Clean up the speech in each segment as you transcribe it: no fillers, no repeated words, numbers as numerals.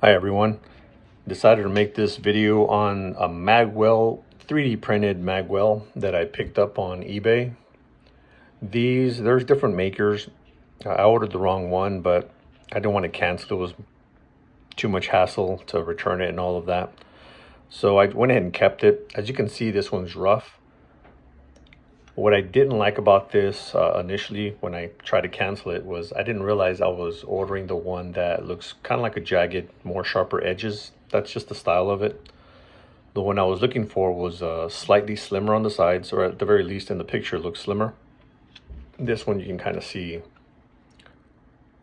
Hi everyone. Decided to make this video on a Magwell 3D printed Magwell that I picked up on eBay. There's different makers. I ordered the wrong one, but I didn't want to cancel. It was too much hassle to return it and all of that. So I went ahead and kept it. As you can see, this one's rough. What I didn't like about this initially when I tried to cancel it was I didn't realize I was ordering the one that looks kind of like a jagged, more sharper edges. That's just the style of it. The one I was looking for was slightly slimmer on the sides, or at the very least in the picture looks slimmer. This one you can kind of see a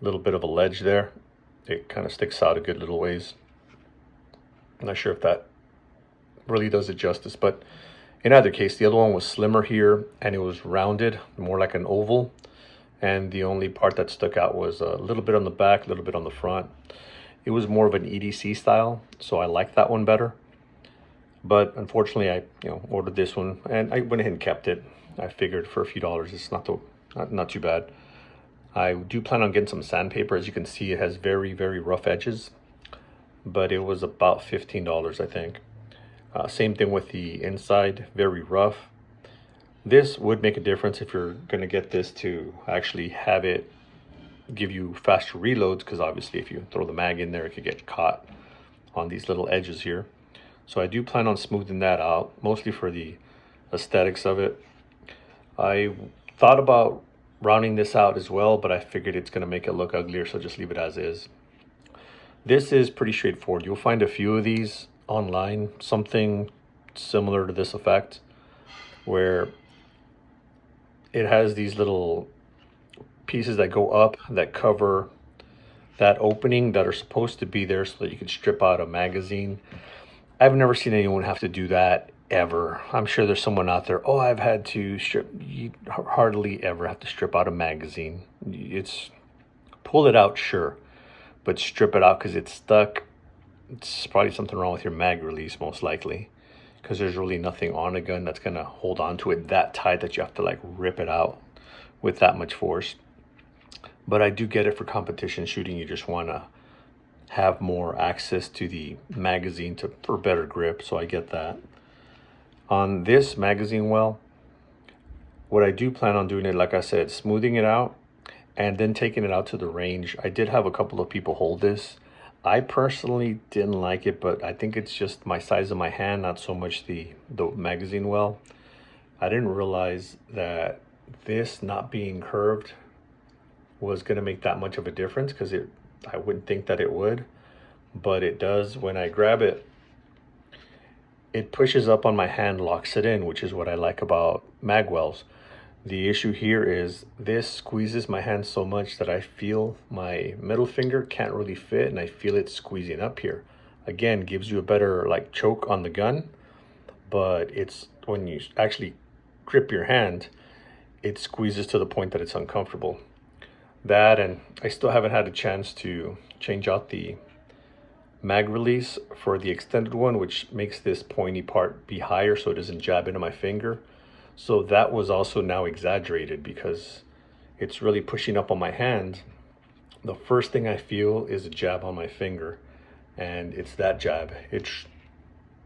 little bit of a ledge there. It kind of sticks out a good little ways. I'm not sure if that really does it justice, but in either case, the other one was slimmer here and it was rounded, more like an oval. And the only part that stuck out was a little bit on the back, a little bit on the front. It was more of an EDC style, so I liked that one better. But unfortunately, I ordered this one and I went ahead and kept it. I figured for a few dollars, it's not too bad. I do plan on getting some sandpaper. As you can see, it has very, very rough edges, but it was about $15, I think. Same thing with the inside, very rough. This would make a difference if you're going to get this to actually have it give you faster reloads, because obviously if you throw the mag in there, it could get caught on these little edges here. So I do plan on smoothing that out, mostly for the aesthetics of it. I thought about rounding this out as well, but I figured it's going to make it look uglier, so just leave it as is. This is pretty straightforward. You'll find a few of these online, something similar to this effect, where it has these little pieces that go up that cover that opening that are supposed to be there so that you can strip out a magazine. I've never seen anyone have to do that ever. I'm sure there's someone out there, oh, I've had to strip. You hardly ever have to strip out a magazine. It's pull it out, sure, but strip it out because it's stuck. It's probably something wrong with your mag release, most likely, because there's really nothing on a gun that's gonna hold on to it that tight that you have to like rip it out with that much force. But I do get it for competition shooting. You just want to have more access to the magazine for better grip, so I get that. On this magazine well, what I do plan on doing it, like I said, smoothing it out and then taking it out to the range. I did have a couple of people hold this. I personally didn't like it, but I think it's just my size of my hand, not so much the magazine well. I didn't realize that this not being curved was going to make that much of a difference, because I wouldn't think that it would, but it does. When I grab it, it pushes up on my hand, locks it in, which is what I like about Magwells. The issue here is this squeezes my hand so much that I feel my middle finger can't really fit, and I feel it squeezing up here. Again, gives you a better like choke on the gun, but it's when you actually grip your hand, it squeezes to the point that it's uncomfortable. That, and I still haven't had a chance to change out the mag release for the extended one, which makes this pointy part be higher so it doesn't jab into my finger. So that was also now exaggerated because it's really pushing up on my hand. The first thing I feel is a jab on my finger, and it's that jab. It's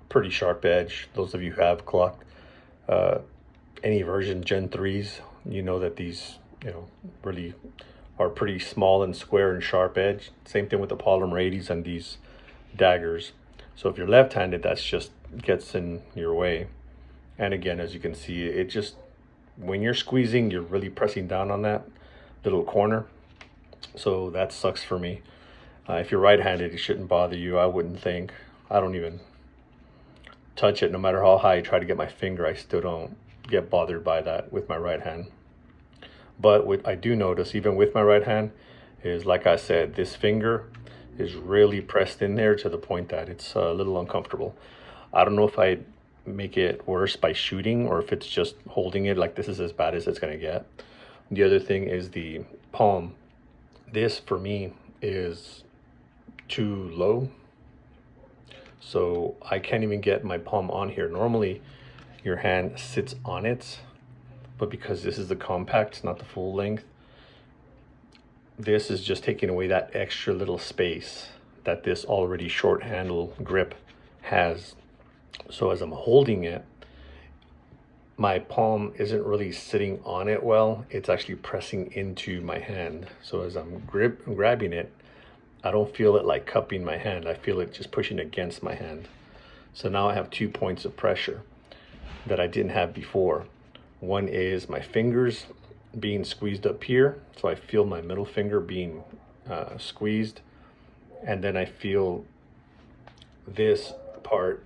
pretty sharp edge. Those of you who have Glock any version Gen 3s, you know that these really are pretty small and square and sharp edge. Same thing with the polymer 80s and these daggers. So if you're left-handed, that's just gets in your way. And again, as you can see, it just, when you're squeezing, you're really pressing down on that little corner. So that sucks for me. If you're right-handed, it shouldn't bother you, I wouldn't think. I don't even touch it. No matter how high I try to get my finger, I still don't get bothered by that with my right hand. But what I do notice, even with my right hand, is, like I said, this finger is really pressed in there to the point that it's a little uncomfortable. I don't know if I make it worse by shooting or if it's just holding it. Like, this is as bad as it's gonna get. The other thing is the palm. This for me is too low, so I can't even get my palm on here. Normally your hand sits on it, but because this is the compact, not the full length, this is just taking away that extra little space that this already short handle grip has. So as I'm holding it, my palm isn't really sitting on it well. It's actually pressing into my hand. So as I'm grabbing it, I don't feel it like cupping my hand. I feel it just pushing against my hand. So now I have 2 points of pressure that I didn't have before. One is my fingers being squeezed up here. So I feel my middle finger being squeezed. And then I feel this part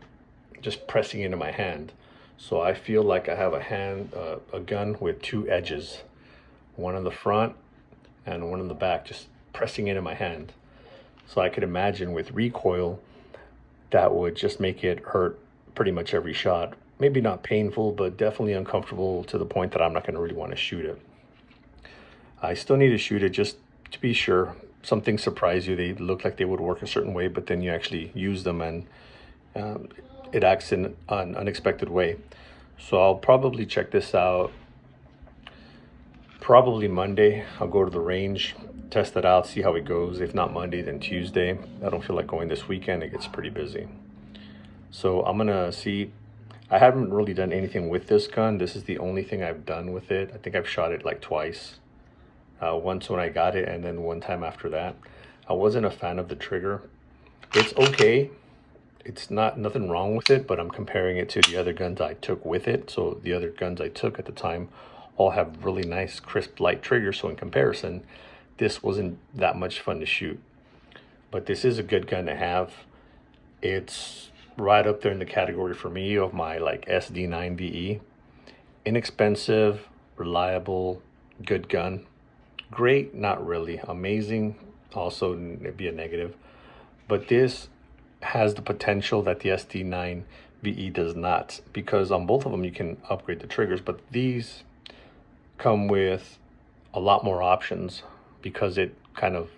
just pressing into my hand. So I feel like I have a gun with 2 edges, one on the front and one on the back, just pressing into my hand. So I could imagine with recoil, that would just make it hurt pretty much every shot. Maybe not painful, but definitely uncomfortable to the point that I'm not gonna really wanna shoot it. I still need to shoot it just to be sure. Some things surprise you. They look like they would work a certain way, but then you actually use them and it acts in an unexpected way. So I'll probably check this out probably Monday. I'll go to the range, test it out, see how it goes. If not Monday, then Tuesday. I don't feel like going this weekend. It gets pretty busy. So I'm gonna see. I haven't really done anything with this gun. This is the only thing I've done with it. I think I've shot it like twice. Once when I got it, and then one time after that. I wasn't a fan of the trigger. It's okay. It's nothing wrong with it, but I'm comparing it to the other guns I took with it. So the other guns I took at the time all have really nice, crisp, light triggers. So in comparison, this wasn't that much fun to shoot. But this is a good gun to have. It's right up there in the category for me of my like SD9 VE. Inexpensive, reliable, good gun. Great, not really. Amazing, also be a negative. But this has the potential that the SD9 VE does not, because on both of them you can upgrade the triggers, but these come with a lot more options because it kind of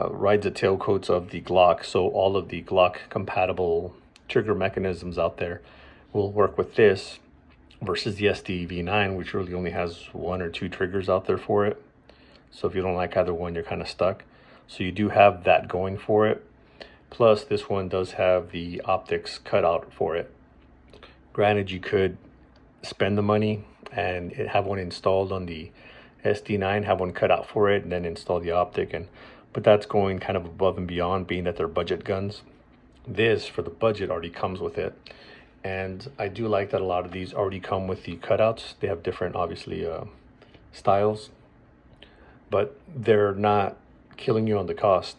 rides the tailcoats of the Glock. So all of the Glock compatible trigger mechanisms out there will work with this versus the SD V9, which really only has 1 or 2 triggers out there for it. So if you don't like either one, you're kind of stuck. So you do have that going for it. Plus, this one does have the optics cut out for it. Granted, you could spend the money and have one installed on the SD9, have one cut out for it, and then install the optic. But that's going kind of above and beyond, being that they're budget guns. This, for the budget, already comes with it. And I do like that a lot of these already come with the cutouts. They have different, obviously, styles, but they're not killing you on the cost.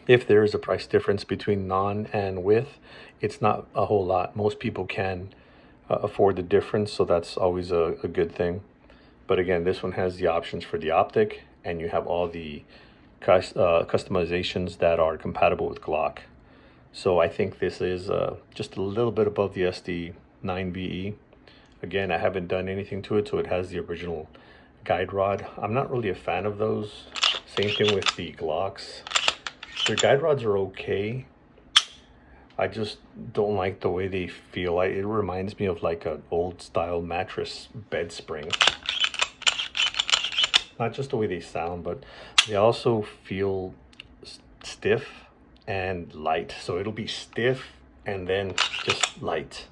If there is a price difference between non and with, it's not a whole lot. Most people can afford the difference, so that's always a good thing. But again, this one has the options for the optic, and you have all the customizations that are compatible with Glock. So I think this is just a little bit above the SD9 VE. Again, I haven't done anything to it, so it has the original guide rod. I'm not really a fan of those. Same thing with the Glocks. Their guide rods are okay. I just don't like the way they feel. It reminds me of like an old style mattress bed spring. Not just the way they sound, but they also feel stiff and light. So it'll be stiff and then just light.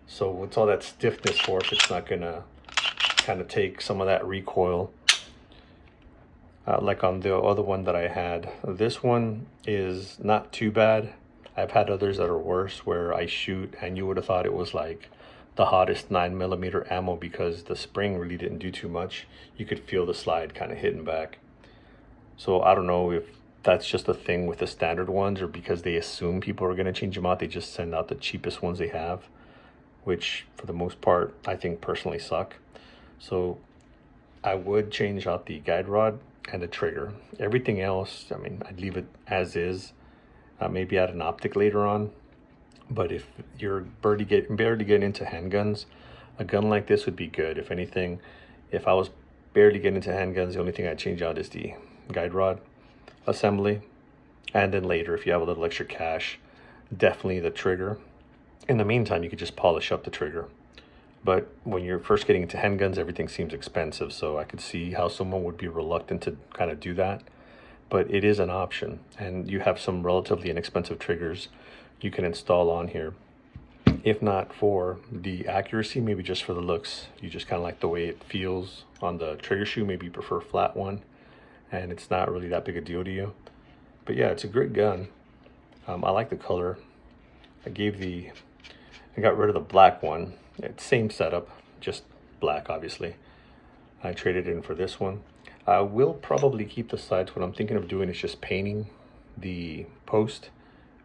So what's all that stiffness for if it's not gonna kind of take some of that recoil? Like on the other one that I had. This one is not too bad. I've had others that are worse where I shoot and you would have thought it was like the hottest 9mm ammo because the spring really didn't do too much. You could feel the slide kind of hitting back. So I don't know if that's just a thing with the standard ones or because they assume people are going to change them out. They just send out the cheapest ones they have, which for the most part, I think personally suck. So I would change out the guide rod and the trigger. Everything else, I mean, I'd leave it as is. Maybe add an optic later on. But if you're barely getting into handguns, a gun like this would be good. If anything, if I was barely getting into handguns, the only thing I'd change out is the guide rod assembly. And then later, if you have a little extra cash, definitely the trigger. In the meantime, you could just polish up the trigger. But when you're first getting into handguns, everything seems expensive. So I could see how someone would be reluctant to kind of do that. but it is an option, and you have some relatively inexpensive triggers you can install on here. If not for the accuracy, maybe just for the looks. You just kind of like the way it feels on the trigger shoe. Maybe you prefer a flat one and it's not really that big a deal to you. But yeah, it's a great gun. I like the color. I got rid of the black one. It's same setup, just black obviously. I traded in for this one. I will probably keep the sides. What I'm thinking of doing is just painting the post,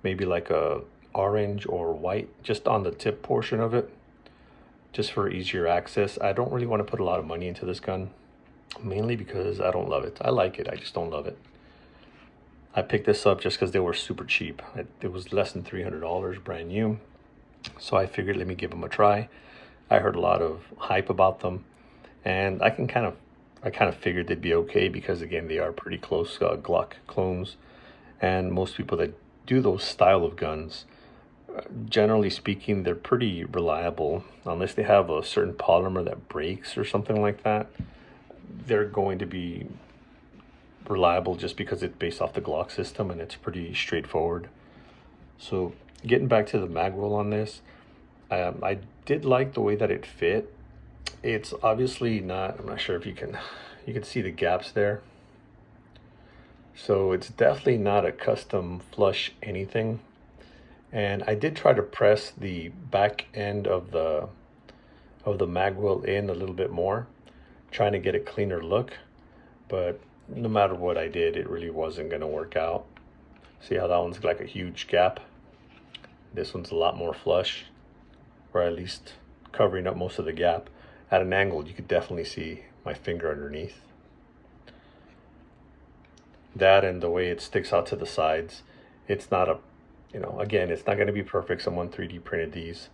maybe like a orange or white just on the tip portion of it, just for easier access. I don't really want to put a lot of money into this gun, mainly because I don't love it. I like it, I just don't love it. I picked this up just because they were super cheap. It was less than $300 brand new, so I figured let me give them a try. I heard a lot of hype about them, and I kind of figured they'd be okay because again they are pretty close Glock clones, and most people that do those style of guns, generally speaking, they're pretty reliable. Unless they have a certain polymer that breaks or something like that, they're going to be reliable just because it's based off the Glock system and it's pretty straightforward. So getting back to the Magwell on this, I did like the way that it fit. It's obviously not, I'm not sure if you can see the gaps there. So it's definitely not a custom flush anything. And I did try to press the back end of the Magwell in a little bit more, trying to get a cleaner look, but no matter what I did, it really wasn't going to work out. See how that one's like a huge gap? This one's a lot more flush, or at least covering up most of the gap. At an angle, you could definitely see my finger underneath. That and the way it sticks out to the sides, it's not a, again, it's not going to be perfect. Someone 3D printed these,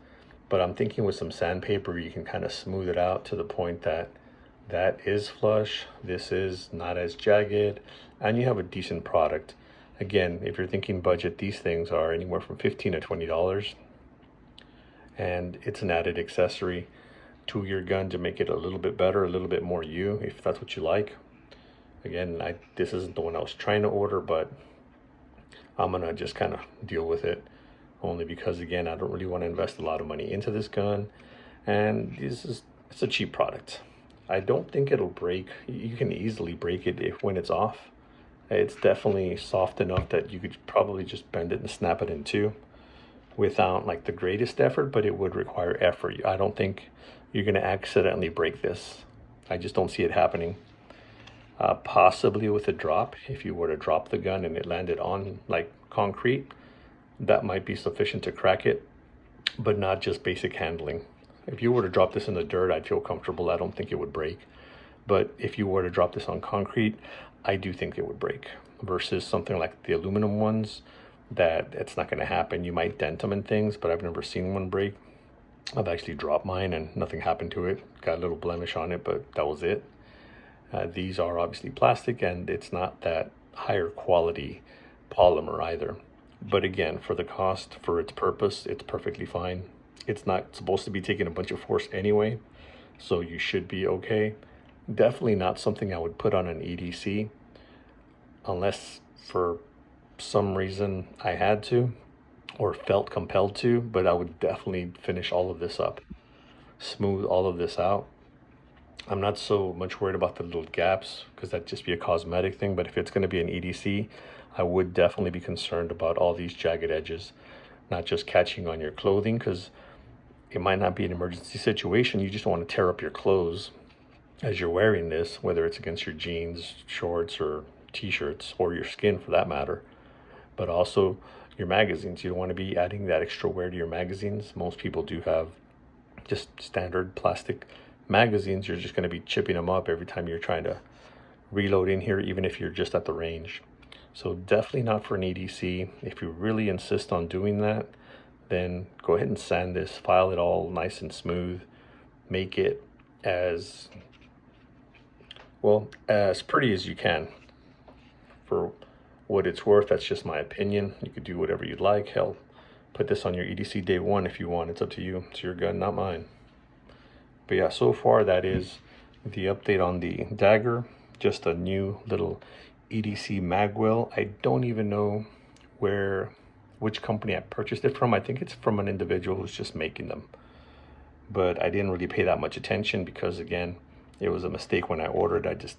but I'm thinking with some sandpaper, you can kind of smooth it out to the point that that is flush, this is not as jagged, and you have a decent product. Again, if you're thinking budget, these things are anywhere from $15 to $20, and it's an added accessory to your gun to make it a little bit better, a little bit more you, if that's what you like. Again, this isn't the one I was trying to order, but I'm gonna just kind of deal with it, only because again, I don't really want to invest a lot of money into this gun, and it's a cheap product. I don't think it'll break. You can easily break it when it's off. It's definitely soft enough that you could probably just bend it and snap it in two without like the greatest effort, but it would require effort. I don't think you're gonna accidentally break this. I just don't see it happening. Possibly with a drop, if you were to drop the gun and it landed on like concrete, that might be sufficient to crack it, but not just basic handling. If you were to drop this in the dirt, I'd feel comfortable. I don't think it would break. But if you were to drop this on concrete, I do think it would break, versus something like the aluminum ones that it's not going to happen. You might dent them and things, but I've never seen one break. I've actually dropped mine and nothing happened to it. Got a little blemish on it, but that was it. These are obviously plastic, and it's not that higher quality polymer either. But again, for the cost, for its purpose, it's perfectly fine. It's not supposed to be taking a bunch of force anyway, so you should be okay. Definitely not something I would put on an EDC, unless for some reason I had to or felt compelled to, but I would definitely finish all of this up, smooth all of this out. I'm not so much worried about the little gaps because that'd just be a cosmetic thing, but if it's going to be an EDC, I would definitely be concerned about all these jagged edges, not just catching on your clothing, because it might not be an emergency situation. You just don't want to tear up your clothes as you're wearing this, whether it's against your jeans, shorts, or t-shirts, or your skin for that matter, but also your magazines. You don't want to be adding that extra wear to your magazines. Most people do have just standard plastic magazines. You're just going to be chipping them up every time you're trying to reload in here, even if you're just at the range. So definitely not for an EDC. If you really insist on doing that, then go ahead and sand this, file it all nice and smooth, make it as well as pretty as you can. For what it's worth, that's just my opinion. You could do whatever you'd like. Hell, put this on your EDC day one if you want. It's up to you. It's your gun, not mine. But yeah, so far that is the update on the Dagger. Just a new little EDC Magwell. I don't even know which company I purchased it from. I think it's from an individual who's just making them. But I didn't really pay that much attention because, again, it was a mistake when I ordered. I just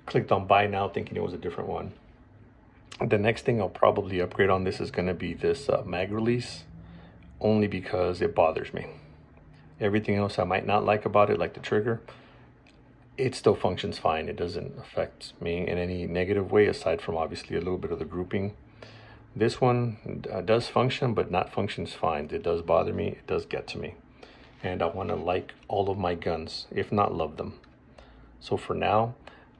clicked on buy now thinking it was a different one. The next thing I'll probably upgrade on this is going to be this mag release, only because it bothers me. Everything else I might not like about it, like the trigger, it still functions fine. It doesn't affect me in any negative way, aside from obviously a little bit of the grouping. This one does function, but not functions fine. It does bother me. It does get to me. And I want to like all of my guns, if not love them. So for now,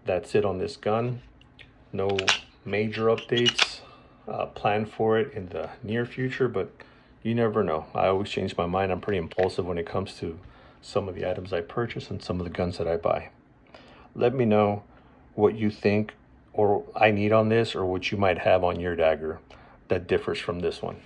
that's it on this gun. No major updates planned for it in the near future, but you never know. I always change my mind. I'm pretty impulsive when it comes to some of the items I purchase and some of the guns that I buy. Let me know what you think or I need on this, or what you might have on your Dagger that differs from this one.